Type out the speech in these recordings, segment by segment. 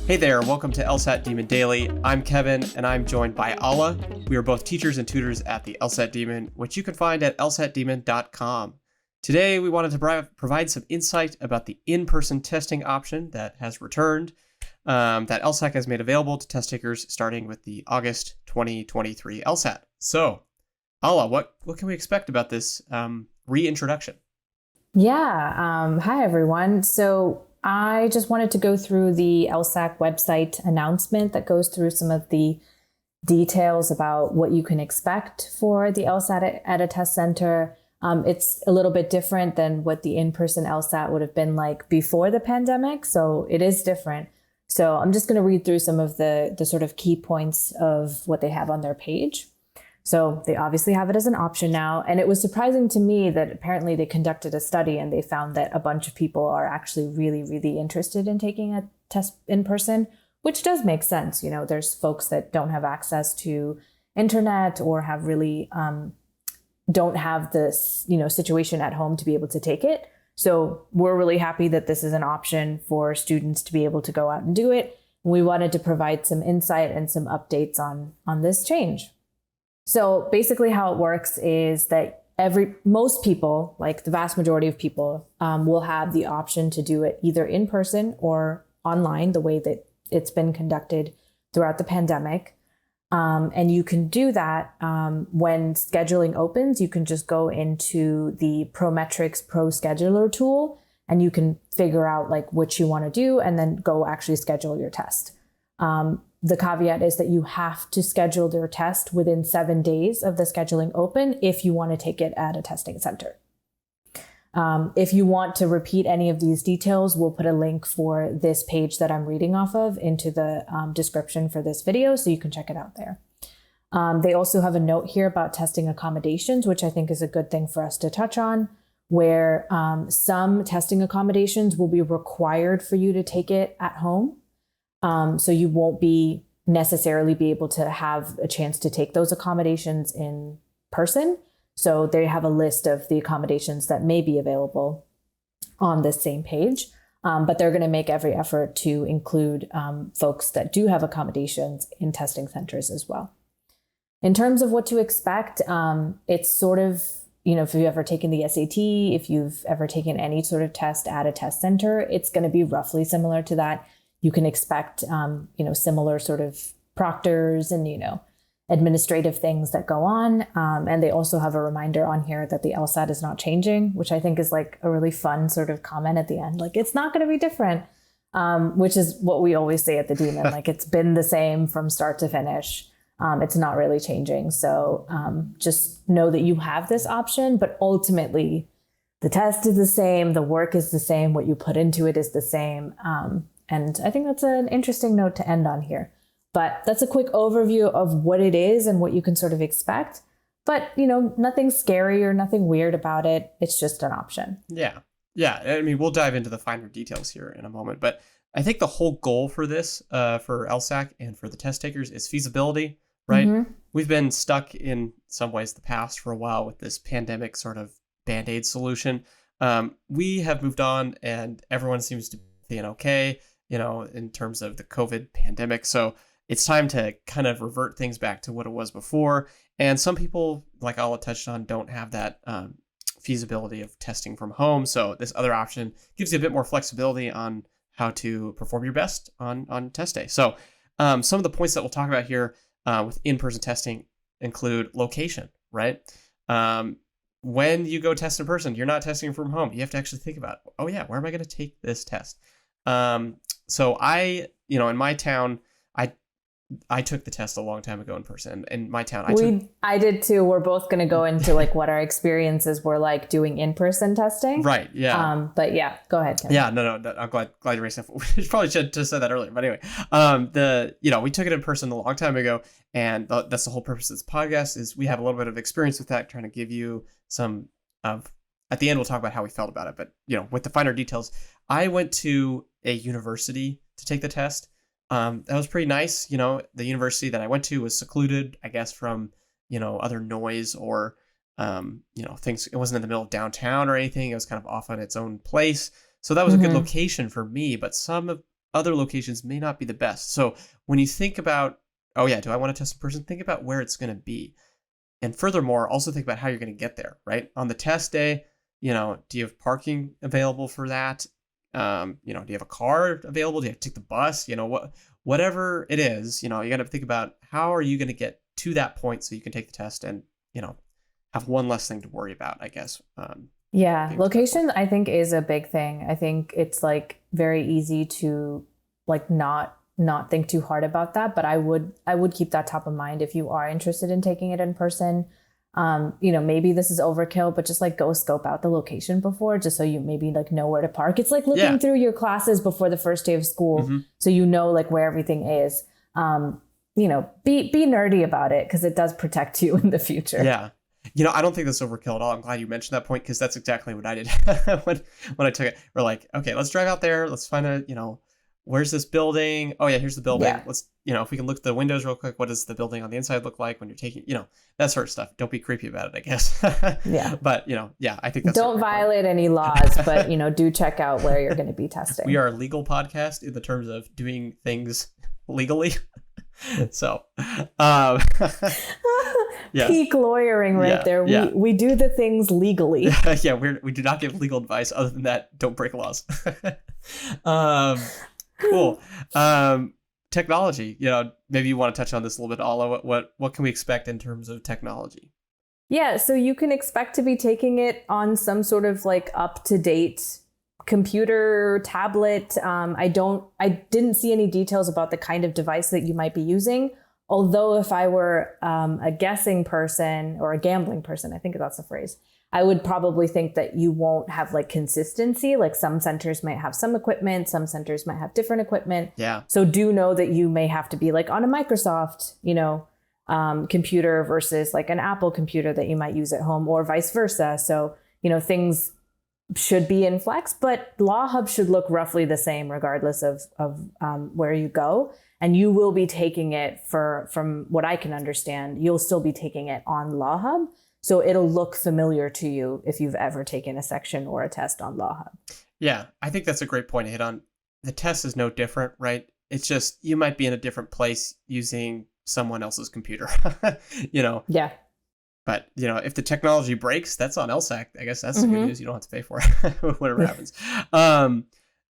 Hey there, welcome to LSAT Demon Daily. I'm Kevin, and I'm joined by Alla. We are both teachers and tutors at the LSAT Demon, which you can find at lsatdemon.com. Today, we wanted to provide some insight about the in-person testing option that has returned, that LSAC has made available to test takers starting with the August 2023 LSAT. So, Alla, what can we expect about this reintroduction? Hi, everyone. So I just wanted to go through the LSAC website announcement that goes through some of the details about what you can expect for the LSAT at a test center. It's a little bit different than what the in-person LSAT would have been like before the pandemic. So it is different. So I'm just going to read through some of the sort of key points of what they have on their page. So they obviously have it as an option now. And it was surprising to me that apparently they conducted a study and they found that a bunch of people are actually really, really interested in taking a test in person, which does make sense. You know, there's folks that don't have access to internet or have really don't have this, situation at home to be able to take it. So we're really happy that this is an option for students to be able to go out and do it. We wanted to provide some insight and some updates on this change. So basically how it works is that most people, like the vast majority of people, will have the option to do it either in person or online, the way that it's been conducted throughout the pandemic. And you can do that when scheduling opens. You can just go into the Prometrics Pro Scheduler tool and you can figure out like what you want to do and then go actually schedule your test. The caveat is that you have to schedule your test within 7 days of the scheduling open if you want to take it at a testing center. If you want to repeat any of these details, we'll put a link for this page that I'm reading off of into the description for this video, so you can check it out there. They also have a note here about testing accommodations, which I think is a good thing for us to touch on, where some testing accommodations will be required for you to take it at home. So you won't necessarily be able to have a chance to take those accommodations in person. So they have a list of the accommodations that may be available on this same page, but they're going to make every effort to include folks that do have accommodations in testing centers as well. In terms of what to expect, it's sort of, if you've ever taken the SAT, if you've ever taken any sort of test at a test center, it's going to be roughly similar to that. You can expect, similar sort of proctors and, administrative things that go on. And they also have a reminder on here that the LSAT is not changing, which I think is like a really fun sort of comment at the end. Like, it's not going to be different, which is what we always say at the Demon. Like, it's been the same from start to finish. It's not really changing. So just know that you have this option, but ultimately the test is the same. The work is the same. What you put into it is the same. And I think that's an interesting note to end on here. But that's a quick overview of what it is and what you can sort of expect. But, nothing scary or nothing weird about it. It's just an option. Yeah. I mean, we'll dive into the finer details here in a moment. But I think the whole goal for this, for LSAC and for the test takers, is feasibility, right? Mm-hmm. We've been stuck in some ways the past for a while with this pandemic sort of Band-Aid solution. We have moved on and everyone seems to be being okay, in terms of the COVID pandemic. So it's time to kind of revert things back to what it was before. And some people, like Alla touched on, don't have that feasibility of testing from home. So this other option gives you a bit more flexibility on how to perform your best on test day. So some of the points that we'll talk about here with in-person testing include location, right? When you go test in person, you're not testing from home. You have to actually think about, where am I going to take this test? So in my town, I took the test a long time ago in person. In my town, I did too. We're both going to go into like what our experiences were like doing in-person testing. Right. Yeah. But yeah, go ahead, Tim. Yeah. No. I'm glad you raised that. We probably should have said that earlier. But anyway, we took it in person a long time ago, and that's the whole purpose of this podcast. Is we have a little bit of experience with that, trying to give you some of. At the end, we'll talk about how we felt about it. But with the finer details, I went to a university to take the test. That was pretty nice. The university that I went to was secluded, I guess, from, other noise or, things. It wasn't in the middle of downtown or anything. It was kind of off on its own place. So that was a good location for me. But some of other locations may not be the best. So when you think about, oh yeah, do I want to test in person? Think about where it's going to be. And furthermore, also think about how you're going to get there, right? On the test day, do you have parking available for that? Do you have a car available? Do you have to take the bus? Whatever it is, you got to think about how are you going to get to that point so you can take the test and, have one less thing to worry about, I guess. Yeah, location I think is a big thing. I think it's like very easy to like not think too hard about that, but I would keep that top of mind if you are interested in taking it in person. Maybe this is overkill, but just like go scope out the location before, just so you maybe like know where to park. It's like looking through your classes before the first day of school, so you know like where everything is. Be nerdy about it because it does protect you in the future. Yeah. I don't think that's overkill at all. I'm glad you mentioned that point because that's exactly what I did when I took it. We're like, okay, let's drive out there. Let's find where's this building? Oh yeah, here's the building. Yeah. Let's, if we can look at the windows real quick, what does the building on the inside look like when you're taking, that sort of stuff. Don't be creepy about it, I guess. Yeah. But, I think that's don't violate any laws, but, do check out where you're going to be testing. We are a legal podcast in the terms of doing things legally. So, yeah. Peak lawyering right there. We do the things legally. Yeah, we do not give legal advice. Other than that, don't break laws. Cool. Technology. Maybe you want to touch on this a little bit, Ala. What can we expect in terms of technology? Yeah, so you can expect to be taking it on some sort of like up-to-date computer, tablet. I didn't see any details about the kind of device that you might be using. Although if I were a guessing person or a gambling person, I think that's the phrase, I would probably think that you won't have like consistency. Like some centers might have some equipment, some centers might have different equipment. Yeah. So do know that you may have to be like on a Microsoft, computer versus like an Apple computer that you might use at home or vice versa. So, things should be in flex, but Law Hub should look roughly the same regardless of where you go. And you will be taking it from what I can understand, you'll still be taking it on Law Hub. So it'll look familiar to you if you've ever taken a section or a test on Law Hub. Yeah, I think that's a great point to hit on. The test is no different, right? It's just you might be in a different place using someone else's computer, Yeah. But, if the technology breaks, that's on LSAC. I guess that's the good news. You don't have to pay for it, whatever happens.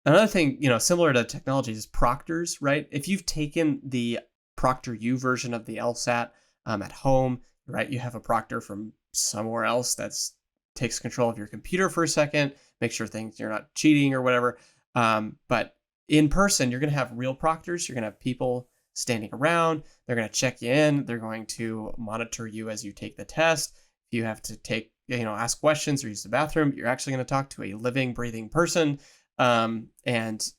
Another thing, similar to technology is proctors, right? If you've taken the ProctorU version of the LSAT at home, right, you have a proctor from somewhere else that's takes control of your computer for a second, make sure you're not cheating or whatever. But in person, you're going to have real proctors. You're going to have people standing around. They're going to check you in. They're going to monitor you as you take the test. If you have to ask questions or use the bathroom, you're actually going to talk to a living, breathing person. It's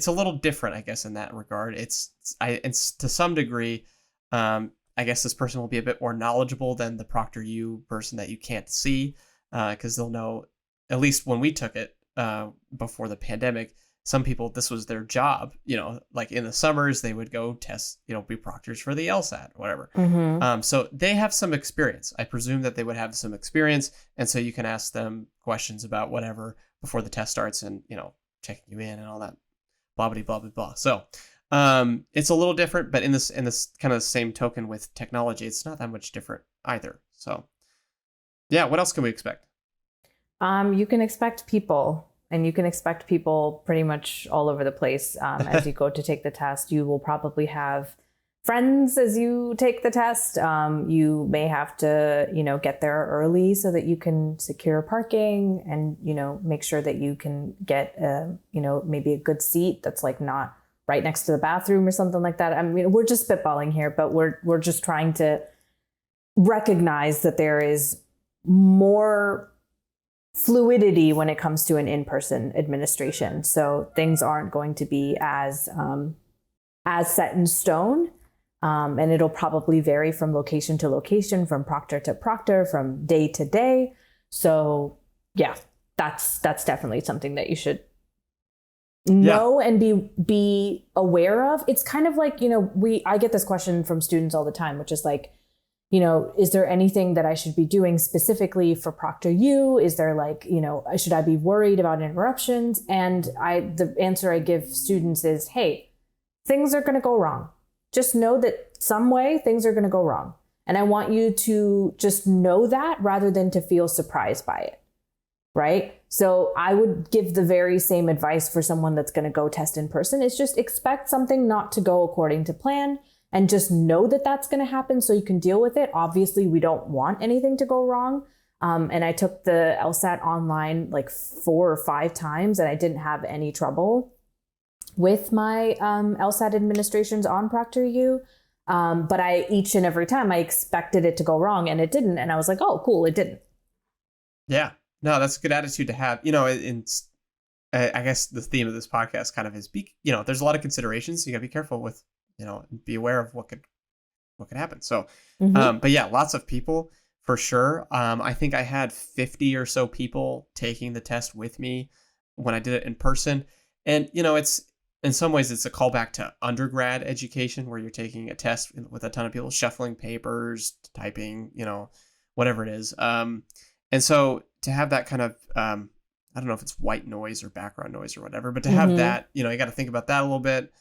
a little different, I guess, in that regard. It's to some degree, I guess this person will be a bit more knowledgeable than the ProctorU person that you can't see, because they'll know, at least when we took it before the pandemic, some people, this was their job, like in the summers, they would go test, be proctors for the LSAT, whatever. So they have some experience. I presume that they would have some experience. And so you can ask them questions about whatever before the test starts and, checking you in and all that, blah, blah, blah, blah, blah. So it's a little different, but in this kind of same token with technology, it's not that much different either. So yeah, what else can we expect? You can expect people. And you can expect people pretty much all over the place as you go to take the test. You will probably have friends as you take the test. You may have to, get there early so that you can secure parking and, make sure that you can get, maybe a good seat that's like not right next to the bathroom or something like that. I mean, we're just spitballing here, but we're just trying to recognize that there is more fluidity when it comes to an in-person administration. So things aren't going to be as set in stone. And it'll probably vary from location to location, from proctor to proctor, from day to day. So yeah, that's definitely something that you should know and be aware of. It's kind of like, I get this question from students all the time, which is like, is there anything that I should be doing specifically for ProctorU? Is there like, should I be worried about interruptions? And the answer I give students is, hey, things are going to go wrong. Just know that some way things are going to go wrong. And I want you to just know that rather than to feel surprised by it. Right? So I would give the very same advice for someone that's going to go test in person. It's just expect something not to go according to plan and just know that that's going to happen so you can deal with it. Obviously, we don't want anything to go wrong. And I took the LSAT online like 4 or 5 times and I didn't have any trouble with my LSAT administrations on ProctorU. But each and every time I expected it to go wrong and it didn't. And I was like, oh, cool, it didn't. Yeah. No, that's a good attitude to have. I guess the theme of this podcast kind of is, there's a lot of considerations. So you got to be careful with, be aware of what could happen. So, but yeah, lots of people for sure. I think I had 50 or so people taking the test with me when I did it in person. And, it's in some ways it's a callback to undergrad education where you're taking a test with a ton of people shuffling papers, typing, whatever it is. And so to have that kind of, I don't know if it's white noise or background noise or whatever, but to have that, you got to think about that a little bit.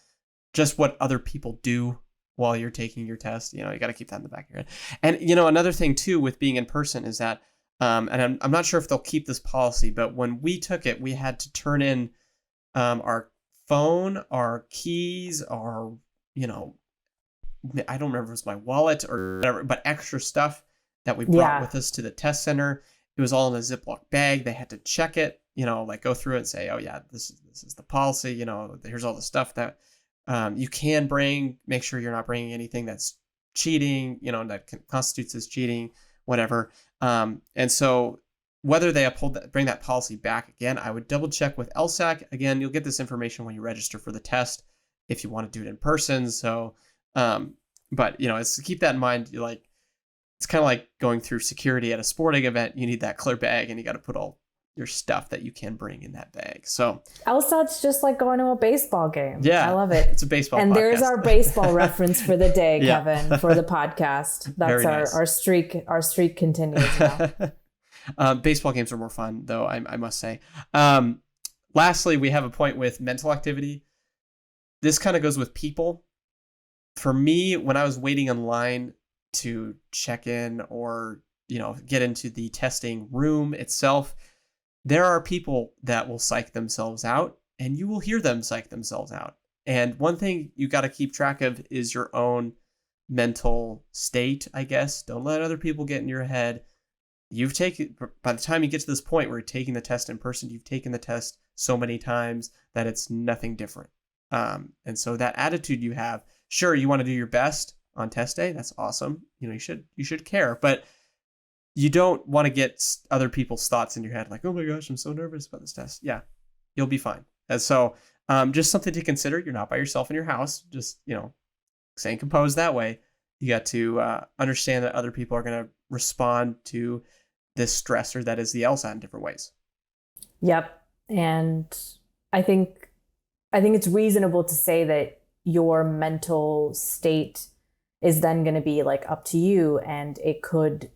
Just what other people do while you're taking your test, you got to keep that in the back of your head. And, another thing too with being in person is that, and I'm not sure if they'll keep this policy, but when we took it, we had to turn in our phone, our keys, our, I don't remember if it was my wallet or whatever, but extra stuff that we brought with us to the test center. It was all in a Ziploc bag. They had to check it, go through it and say, oh yeah, this is the policy. Here's all the stuff that you can bring. Make sure you're not bringing anything that's cheating, that constitutes as cheating, whatever. And so whether they bring that policy back again, I would double check with LSAC. Again, you'll get this information when you register for the test if you want to do it in person. So, but it's to keep that in mind. It's kind of like going through security at a sporting event. You need that clear bag and you got to put all your stuff that you can bring in that bag. So LSAT's just like going to a baseball game. Yeah. I love it. It's a baseball and podcast. There's our baseball reference for the day, Kevin, for the podcast. That's our streak. Our streak continues now. Baseball games are more fun though, I must say. Lastly, we have a point with mental activity. This kind of goes with people. For me, when I was waiting in line to check in or, get into the testing room itself, there are people that will psych themselves out and you will hear them psych themselves out. And one thing you got to keep track of is your own mental state, I guess. Don't let other people get in your head. By the time you get to this point where you're taking the test in person, you've taken the test so many times that it's nothing different. And so that attitude you have, sure, you want to do your best on test day. That's awesome. You should care, but you don't want to get other people's thoughts in your head. Like, oh my gosh, I'm so nervous about this test. Yeah, you'll be fine. And so, just something to consider. You're not by yourself in your house. Just, staying composed that way. You got to understand that other people are going to respond to this stressor that is the LSAT in different ways. Yep. And I think it's reasonable to say that your mental state is then going to be like up to you, and it could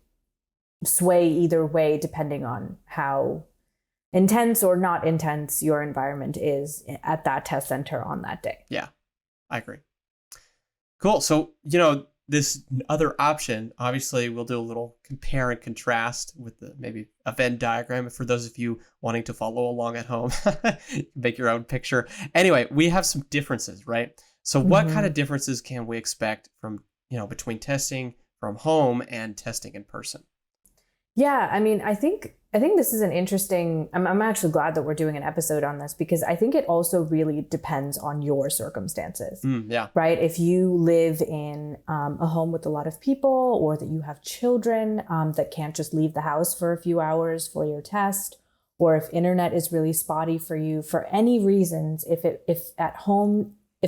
sway either way depending on how intense or not intense your environment is at that test center on that day. Yeah, I agree. Cool. So, this other option, obviously we'll do a little compare and contrast with the maybe a Venn diagram for those of you wanting to follow along at home. Make your own picture. Anyway, we have some differences, right? So what kind of differences can we expect from, between testing from home and testing in person? Yeah, I mean, I think this is an interesting, I'm actually glad that we're doing an episode on this because I think it also really depends on your circumstances. Yeah. Right? If you live in a home with a lot of people, or that you have children that can't just leave the house for a few hours for your test, or if internet is really spotty for you for any reasons, if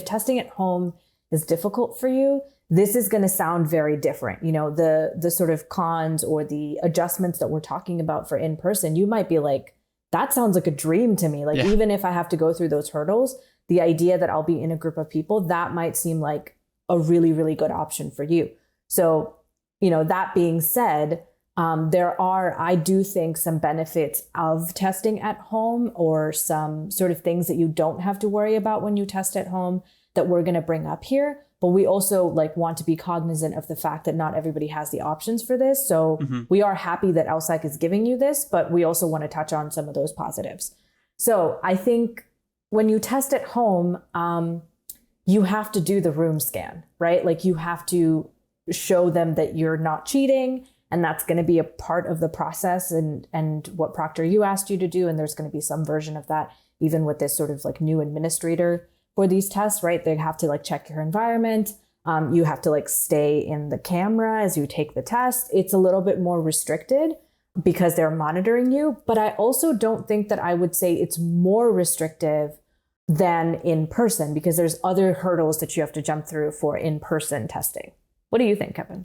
testing at home is difficult for you, this is going to sound very different. The sort of cons or the adjustments that we're talking about for in person, you might be like, that sounds like a dream to me. Even if I have to go through those hurdles, the idea that I'll be in a group of people, that might seem like a really, really good option for you. So that being said, there are, I do think, some benefits of testing at home, or some sort of things that you don't have to worry about when you test at home that we're going to bring up here. But we also want to be cognizant of the fact that not everybody has the options for this. So we are happy that LSAC is giving you this, but we also want to touch on some of those positives. So I think when you test at home, you have to do the room scan, right? Like, you have to show them that you're not cheating, and that's going to be a part of the process and what ProctorU asked you to do. And there's going to be some version of that, even with this sort of new administrator for these tests, right? They have to check your environment. You have to stay in the camera as you take the test. It's a little bit more restricted because they're monitoring you. But I also don't think that I would say it's more restrictive than in person, because there's other hurdles that you have to jump through for in-person testing. What do you think, Kevin?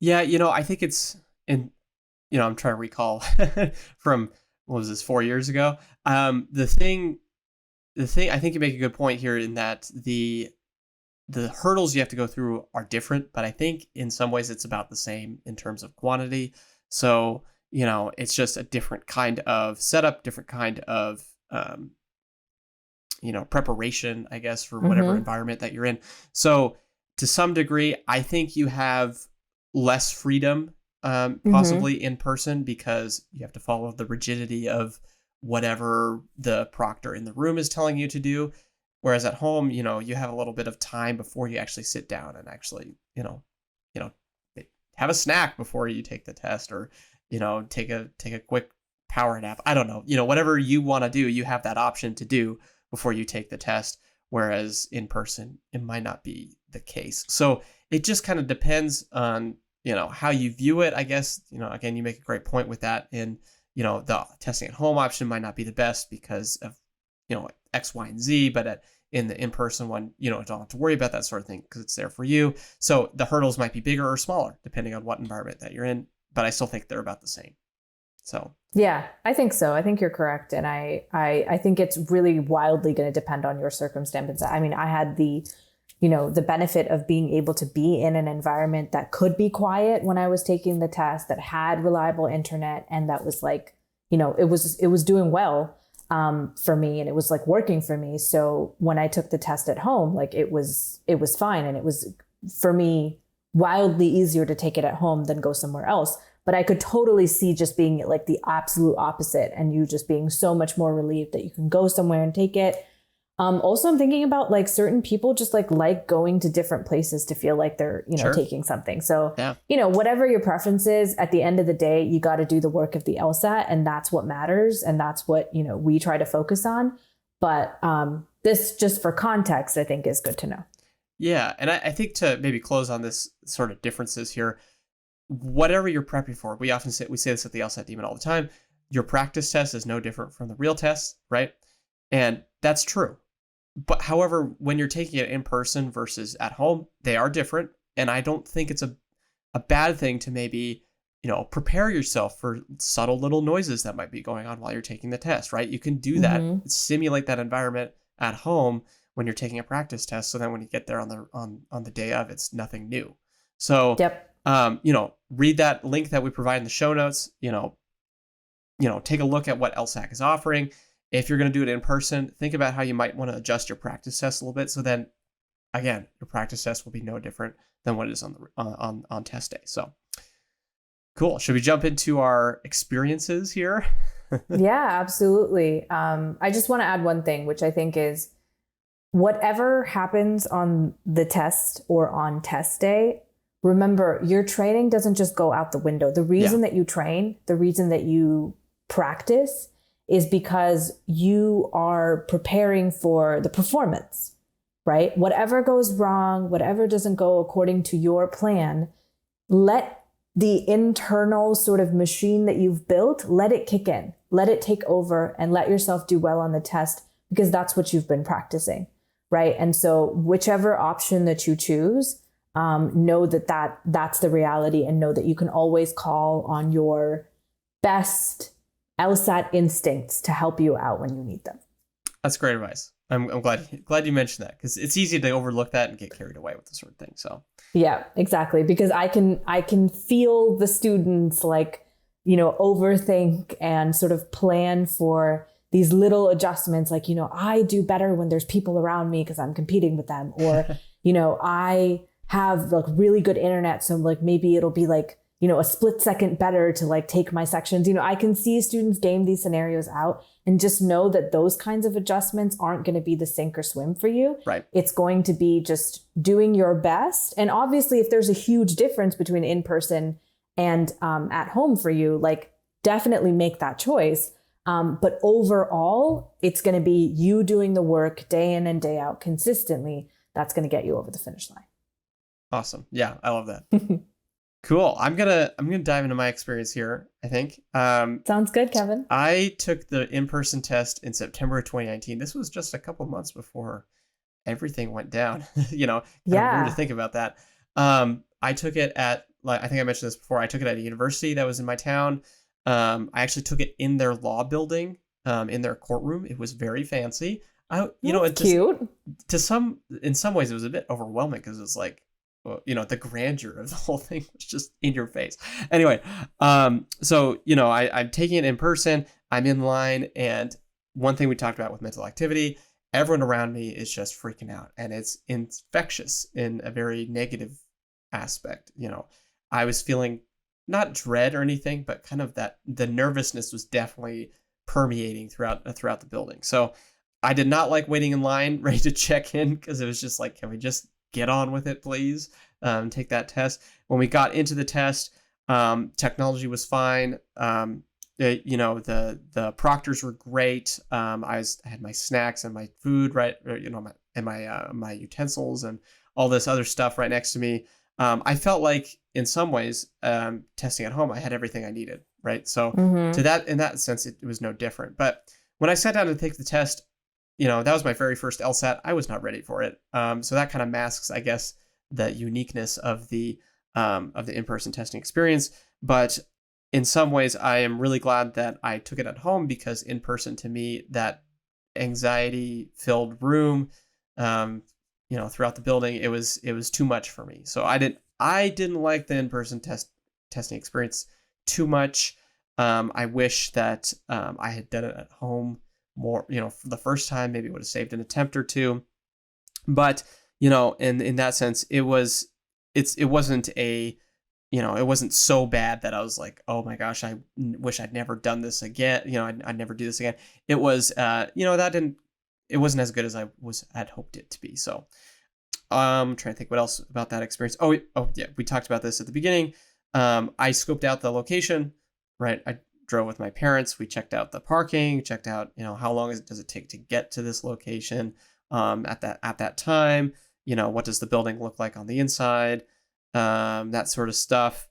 Yeah, I think it's I'm trying to recall from, what was this, 4 years ago? The thing, I think you make a good point here in that the hurdles you have to go through are different, but I think in some ways it's about the same in terms of quantity. So, it's just a different kind of setup, different kind of, preparation, I guess, for whatever environment that you're in. So to some degree, I think you have less freedom, possibly in person, because you have to follow the rigidity of whatever the proctor in the room is telling you to do. Whereas at home, you have a little bit of time before you actually sit down and actually, have a snack before you take the test, or, take a quick power nap. I don't know, whatever you want to do, you have that option to do before you take the test. Whereas in person, it might not be the case. So it just kind of depends on, how you view it, I guess. Again, you make a great point with that. And, the testing at home option might not be the best because of, X, Y, and Z, but in the in-person one, don't have to worry about that sort of thing because it's there for you. So the hurdles might be bigger or smaller depending on what environment that you're in, but I still think they're about the same. So yeah, I think so. I think you're correct. And I think it's really wildly going to depend on your circumstances. I mean, I had the benefit of being able to be in an environment that could be quiet when I was taking the test, that had reliable internet, and that was it was doing well for me, and it was working for me. So when I took the test at home, it was fine. And it was, for me, wildly easier to take it at home than go somewhere else. But I could totally see just being the absolute opposite, and you just being so much more relieved that you can go somewhere and take it. Also, I'm thinking about certain people just like going to different places to feel like they're, Sure. taking something. So, Yeah. Whatever your preference is, at the end of the day, you got to do the work of the LSAT, and that's what matters. And that's what, we try to focus on. But this, just for context, I think is good to know. Yeah. And I think to maybe close on this sort of differences here, whatever you're prepping for, we say this at the LSAT Demon all the time, your practice test is no different from the real test, right? And that's true. But however, when you're taking it in person versus at home, they are different. And I don't think it's a bad thing to maybe, prepare yourself for subtle little noises that might be going on while you're taking the test, right? You can do that, simulate that environment at home when you're taking a practice test. So then when you get there on the day of, it's nothing new. So, Yep. Read that link that we provide in the show notes, take a look at what LSAC is offering. If you're going to do it in person, think about how you might want to adjust your practice test a little bit. So then, again, your practice test will be no different than what it is on test day. So, cool. Should we jump into our experiences here? Yeah, absolutely. I just want to add one thing, which I think is, whatever happens on the test or on test day, remember, your training doesn't just go out the window. The reason that you train, the reason that you practice, is because you are preparing for the performance, right? Whatever goes wrong, whatever doesn't go according to your plan, let the internal sort of machine that you've built, let it kick in, let it take over, and let yourself do well on the test, because that's what you've been practicing, right? And so whichever option that you choose, know that's the reality, and know that you can always call on your best LSAT instincts to help you out when you need them. That's great advice. I'm glad you mentioned that, because it's easy to overlook that and get carried away with this sort of thing. So Yeah, exactly. Because I can feel the students like, overthink and sort of plan for these little adjustments. Like, I do better when there's people around me because I'm competing with them. Or, I have like really good internet. So like maybe it'll be like, a split second better to like take my sections. I can see students game these scenarios out and just know that those kinds of adjustments aren't going to be the sink or swim for you. right. It's going to be just doing your best. And obviously, if there's a huge difference between in person and at home for you, like definitely make that choice. But overall, it's going to be you doing the work day in and day out consistently. That's going to get you over the finish line. Awesome. Yeah, I love that. Cool. I'm gonna dive into my experience here, I think. Sounds good, Kevin. I took the in-person test in September of 2019. This was just a couple months before everything went down. Kind of weird to think about that. I took it at, like, I think I mentioned this before. I took it at a university that was in my town. I actually took it in their law building, in their courtroom. It was very fancy. It's cute. In some ways, it was a bit overwhelming because it was like, well, the grandeur of the whole thing was just in your face. Anyway, so I'm taking it in person. I'm in line, and one thing we talked about with mental activity, everyone around me is just freaking out, and it's infectious in a very negative aspect. I was feeling not dread or anything, but kind of that the nervousness was definitely permeating throughout the building. So I did not like waiting in line ready to check in, because it was just like, can we just get on with it, please? Take that test. When we got into the test, technology was fine. The proctors were great. I had my snacks and my food right, my utensils and all this other stuff right next to me. I felt like in some ways, testing at home, I had everything I needed, right? So in that sense, it was no different. But when I sat down to take the test, that was my very first LSAT. I was not ready for it. So that kind of masks, I guess, the uniqueness of the in-person testing experience. But in some ways, I am really glad that I took it at home, because in person, to me, that anxiety-filled room, throughout the building, it was too much for me. So I didn't like the in-person testing experience too much. I wish that I had done it at home more, for the first time. Maybe would have saved an attempt or two. But in that sense, it wasn't it wasn't so bad that I was like, oh my gosh, I wish I'd never done this again. I'd never do this again. It was it wasn't as good as had hoped it to be. So I'm trying to think what else about that experience. Oh yeah, we talked about this at the beginning. I scoped out the location, right? I drove with my parents. We checked out the parking, checked out, how long does it take to get to this location at that time? What does the building look like on the inside? That sort of stuff.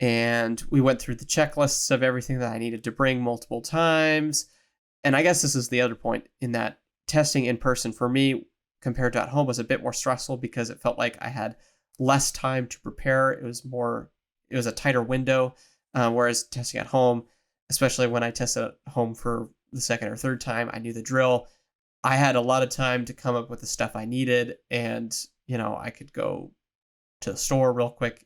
And we went through the checklists of everything that I needed to bring multiple times. And I guess this is the other point, in that testing in person for me compared to at home was a bit more stressful, because it felt like I had less time to prepare. It was a tighter window. Whereas testing at home, especially when I tested at home for the second or third time, I knew the drill. I had a lot of time to come up with the stuff I needed, and I could go to the store real quick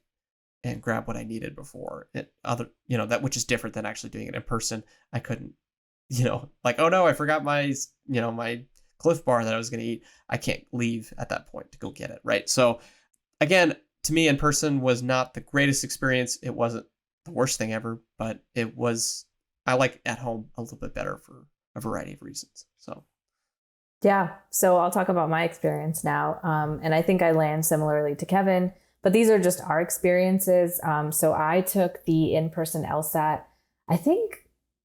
and grab what I needed before that, which is different than actually doing it in person. I couldn't, like, oh no, I forgot my my Cliff Bar that I was going to eat. I can't leave at that point to go get it, right? So again, to me, in person was not the greatest experience. It wasn't the worst thing ever, but I like at home a little bit better for a variety of reasons. So yeah, so I'll talk about my experience now. And I think I land similarly to Kevin, but these are just our experiences. So I took the in-person LSAT, I think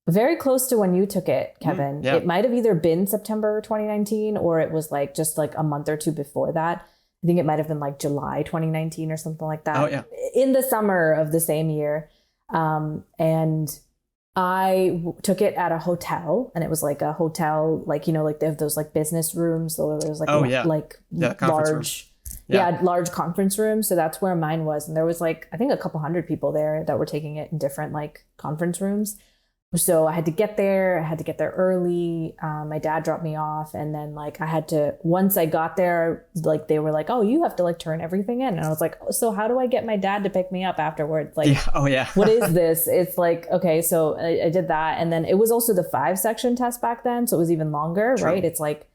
very close to when you took it, Kevin. Yeah. It might have either been September 2019, or it was like just like a month or two before that. I think it might have been like July 2019 or something like that. Oh, yeah. In the summer of the same year. And I took it at a hotel, and it was like a hotel, like, like they have those like business rooms. So there's like, large, large conference rooms. So that's where mine was. And there was like, I think a couple hundred people there that were taking it in different like conference rooms. So I had to get there. I had to get there early. My dad dropped me off, and then like I had to. Once I got there, like they were like, "Oh, you have to like turn everything in," and I was like, oh, "So how do I get my dad to pick me up afterwards?" Like, Yeah. Oh yeah. what is this? It's like, okay, so I did that, and then it was also the 5-section test back then, so it was even longer, True. right? It's like,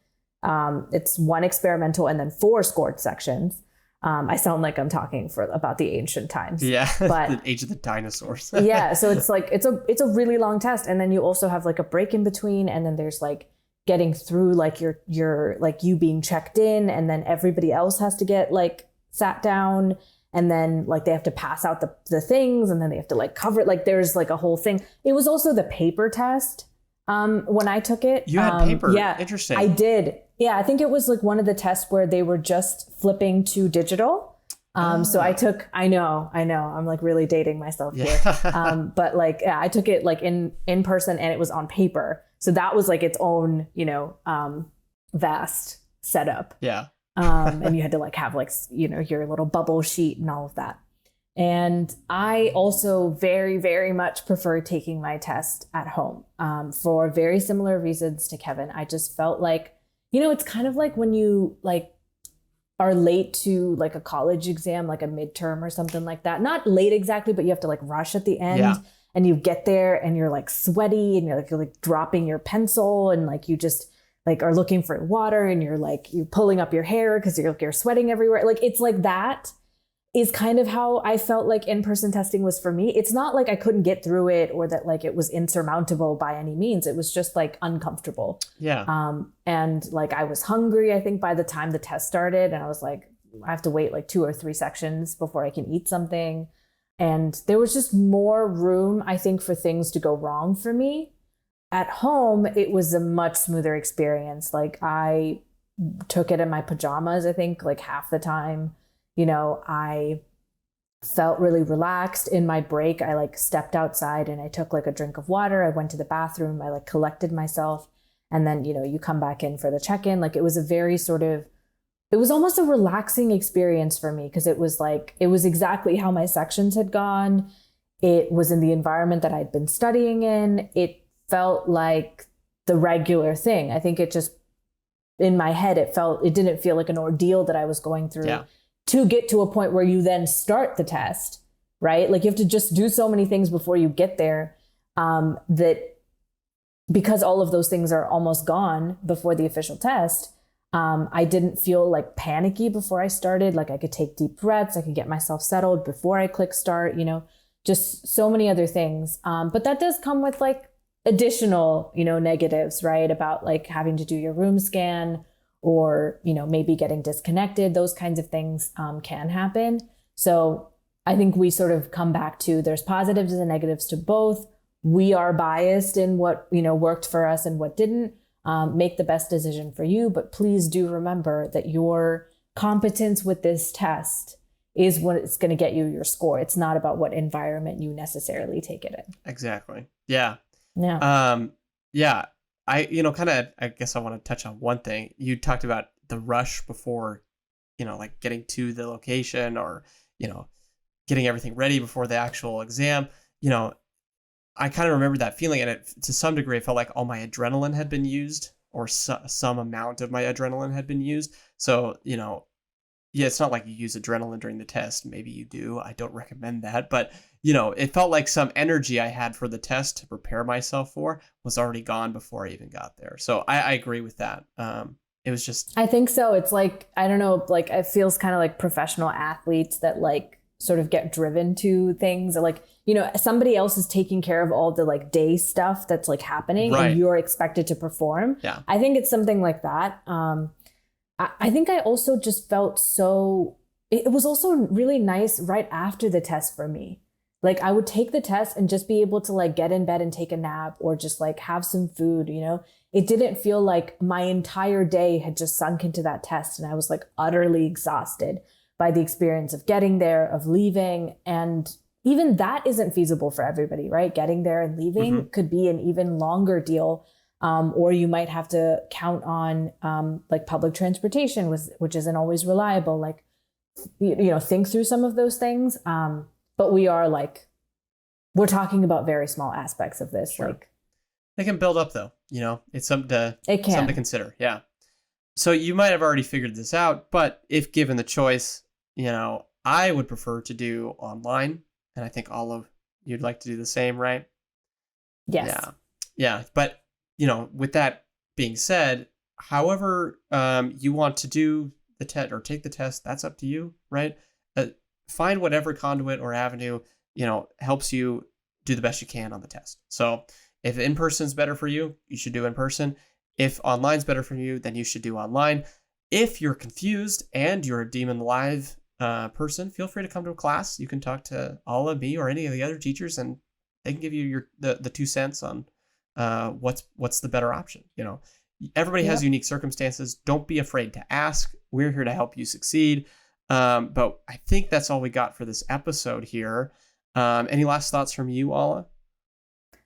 it's 1 experimental and then 4 scored sections. I sound like I'm talking about the ancient times. Yeah, but the age of the dinosaurs. yeah, so it's like it's a really long test, and then you also have like a break in between, and then there's like getting through like your like you being checked in, and then everybody else has to get like sat down, and then like they have to pass out the things, and then they have to like cover it. Like there's like a whole thing. It was also the paper test. When I took it, You had paper. Yeah, Interesting. I did. Yeah, I think it was like one of the tests where they were just flipping to digital. So I know, I'm like really dating myself here. But like, yeah, I took it like in person, and it was on paper. So that was like its own, vast setup. Yeah. And you had to like have like, your little bubble sheet and all of that. And I also very, very much prefer taking my test at home, for very similar reasons to Kevin. I just felt like, it's kind of like when you like are late to like a college exam, like a midterm or something like that. Not late exactly, but you have to like rush at the end. Yeah. And you get there and you're like sweaty, and you're like dropping your pencil, and like you just like are looking for water, and you're pulling up your hair because you're sweating everywhere. Like it's like that is kind of how I felt like in-person testing was for me. It's not like I couldn't get through it or that like it was insurmountable by any means. It was just like uncomfortable. Yeah. And like I was hungry, I think, by the time the test started, and I was like, I have to wait like 2 or 3 sections before I can eat something. And there was just more room, I think, for things to go wrong for me. At home, it was a much smoother experience. Like I took it in my pajamas, I think, like half the time. I felt really relaxed. In my break, I like stepped outside and I took like a drink of water. I went to the bathroom. I like collected myself. And then, you come back in for the check-in. Like it was it was almost a relaxing experience for me, because it was exactly how my sections had gone. It was in the environment that I'd been studying in. It felt like the regular thing. I think it just, in my head, it didn't feel like an ordeal that I was going through. Yeah. To get to a point where you then start the test, right? Like you have to just do so many things before you get there, that because all of those things are almost gone before the official test, I didn't feel like panicky before I started. Like I could take deep breaths. I could get myself settled before I click start, just so many other things. But that does come with like additional, negatives, right? About like having to do your room scan, or, maybe getting disconnected. Those kinds of things can happen. So I think we sort of come back to there's positives and negatives to both. We are biased in what, worked for us and what didn't. Make the best decision for you. But please do remember that your competence with this test is what it's going to get you your score. It's not about what environment you necessarily take it in. Exactly. Yeah. Yeah. Yeah. I guess I want to touch on one thing. You talked about the rush before, like getting to the location, or, getting everything ready before the actual exam. I kind of remember that feeling, and it, to some degree, it felt like all my adrenaline had been used, or some amount of my adrenaline had been used. So, yeah, it's not like you use adrenaline during the test. Maybe you do. I don't recommend that. But, it felt like some energy I had for the test to prepare myself for was already gone before I even got there. So I agree with that. It was just... I think so. It's like, I don't know, like it feels kind of like professional athletes that like sort of get driven to things, or like, somebody else is taking care of all the like day stuff that's like happening, Right. And you're expected to perform. Yeah. I think it's something like that. I think I also just felt it was also really nice right after the test for me. Like I would take the test and just be able to like get in bed and take a nap, or just like have some food, It didn't feel like my entire day had just sunk into that test, and I was like utterly exhausted by the experience of getting there, of leaving. And even that isn't feasible for everybody, right? Getting there and leaving could be an even longer deal. Or you might have to count on like public transportation, which isn't always reliable. Like, think through some of those things. But we are like We're talking about very small aspects of this. Sure. Like, they can build up though. It's something it something to can. consider. Yeah. So you might have already figured this out, but if given the choice, I would prefer to do online, and I think all of you'd like to do the same, right? Yes. Yeah. Yeah. But, with that being said, however you want to do the test or take the test, that's up to you, right? Find whatever conduit or avenue, helps you do the best you can on the test. So if in person is better for you, you should do in person. If online's better for you, then you should do online. If you're confused and you're a Demon Live person, feel free to come to a class. You can talk to Alla, me, or any of the other teachers, and they can give you the 2 cents on what's the better option. Everybody has unique circumstances. Don't be afraid to ask. We're here to help you succeed. But I think that's all we got for this episode here. Any last thoughts from you, Alla?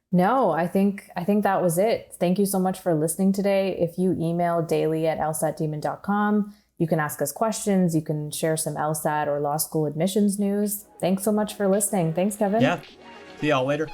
No, I think that was it. Thank you so much for listening today. If you email daily@lsatdemon.com, you can ask us questions. You can share some LSAT or law school admissions news. Thanks so much for listening. Thanks, Kevin. Yeah. See y'all later.